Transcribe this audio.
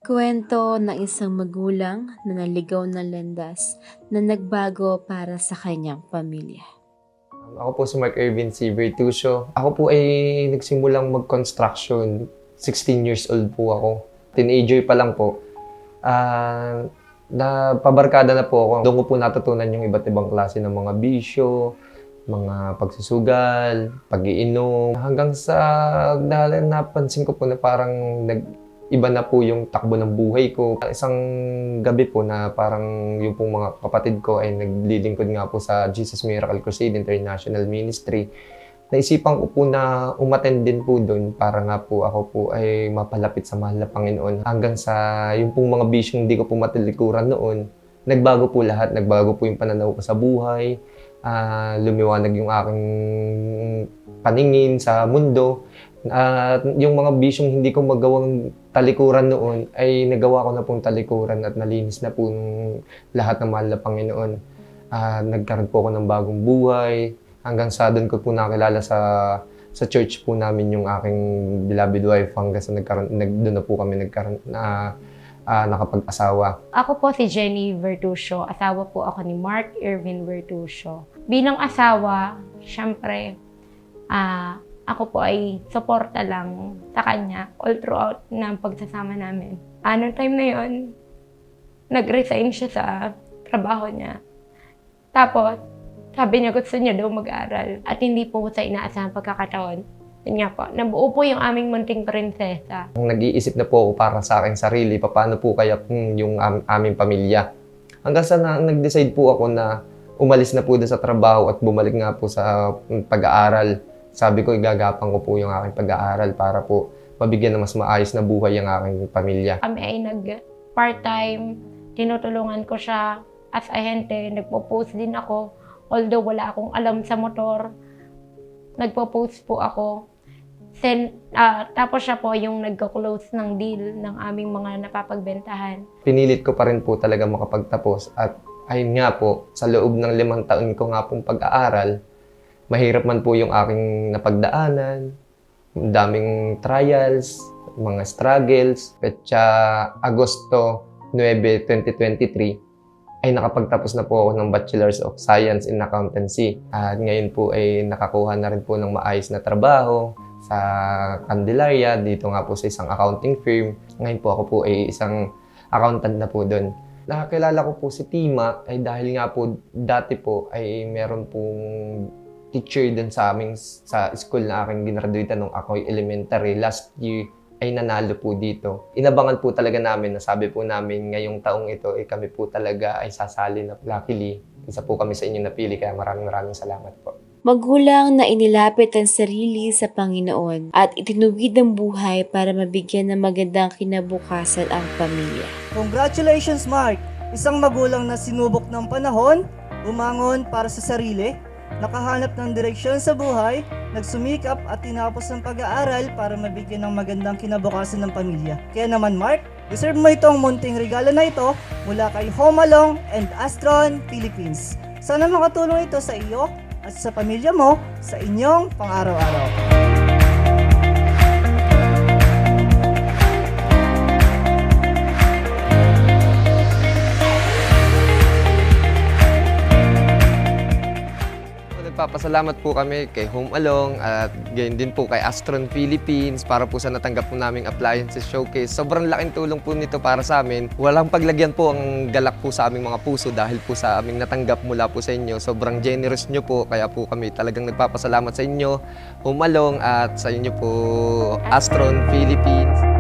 Kuwento ng isang magulang na naligaw ng landas na nagbago para sa kanyang pamilya. Ako po si Mark Irvin C. Bertuccio. Ako po ay nagsimulang mag-construction. 16 years old po ako. Teenager pa lang po. Napabarkada na po ako. Doon ko po natutunan yung iba't ibang klase ng mga bisyo, mga pagsusugal, pag-iinom. Hanggang sa napansin ko po na parang iba na po yung takbo ng buhay ko. Isang gabi po na parang yung pong mga kapatid ko ay naglilingkod nga po sa Jesus Miracle Crusade International Ministry. Naisipan ko po na umattend din po doon para nga po ako po ay mapalapit sa mahal na Panginoon. Hanggang sa yung pong mga bisyong hindi ko po matalikuran noon, nagbago po lahat. Nagbago po yung pananaw ko sa buhay. Lumiwanag yung aking paningin sa mundo. Yung mga bisyong hindi ko magawang talikuran noon ay nagawa ko na pong talikuran at nalinis na po lahat ng mahal na Panginoon. Nagkaroon po ako ng bagong buhay hanggang sa doon ko po nakilala sa church po namin yung aking beloved wife hanggang sa doon na po kami nakapag-asawa. Ako po si Jenny Bertuccio. Asawa po ako ni Mark Irvin Bertuccio. Bilang asawa, syempre, ako po ay suporta lang sa kanya all throughout ng pagsasama namin. Noong time na yon, nag-resign siya sa trabaho niya. Tapos, sabi niya gusto niya daw mag-aral at hindi po sa inaasahang pagkakataon. Yun nga po, nabuo po yung aming munting prinsesa. Nag-iisip na po ako para sa aking sarili, paano po kaya yung aming pamilya. Hanggang sa nag-decide po ako na umalis na po doon sa trabaho at bumalik nga po sa pag-aaral. Sabi ko, igagapang ko po yung aking pag-aaral para po mabigyan ng mas maayos na buhay ang aking pamilya. Kami ay nag-part-time, tinutulungan ko siya as ahente, nagpo-post din ako. Although wala akong alam sa motor, nagpo-post po ako. Tapos siya po yung nagko-close ng deal ng aming mga napapagbentahan. Pinilit ko pa rin po talaga makapagtapos at ayun nga po, sa loob ng 5 taon ko nga pong pag-aaral, mahirap man po yung aking napagdaanan, daming trials, mga struggles. Petsa Agosto 9, 2023 ay nakapagtapos na po ako ng Bachelor's of Science in Accountancy. At ngayon po ay nakakuha na rin po ng maayos na trabaho sa Candelaria, dito nga po sa isang accounting firm. Ngayon po ako po ay isang accountant na po doon. Nakakilala ko po si Tima ay dahil nga po dati po ay meron pong teacher din sa school na aking ginraduatean nung ako'y elementary. Last year ay nanalo po dito. Inabangan po talaga namin, nasabi po namin ngayong taong ito ay kami po talaga ay sasali na luckily. Isa po kami sa inyo napili kaya maraming salamat po. Magulang na inilapit ang sarili sa Panginoon at itinuwid ang buhay para mabigyan ng magandang kinabukasan ang pamilya. Congratulations, Mark! Isang magulang na sinubok ng panahon, umangon para sa sarili, nakahanap ng direksyon sa buhay, nagsumikap at tinapos ng pag-aaral para mabigyan ng magandang kinabukasan ng pamilya. Kaya naman, Mark, deserve mo itong munting regalo na ito mula kay Home Along and Astron Philippines. Sana makatulong ito sa iyo at sa pamilya mo sa inyong pang-araw-araw. Nagpapasalamat po kami kay Home Along at gayon din po kay Astron Philippines para po sa natanggap po naming appliances showcase. Sobrang laking tulong po nito para sa amin. Walang paglagyan po ang galak po sa aming mga puso dahil po sa aming natanggap mula po sa inyo. Sobrang generous nyo po kaya po kami talagang nagpapasalamat sa inyo, Home Along at sa inyo po Astron Philippines.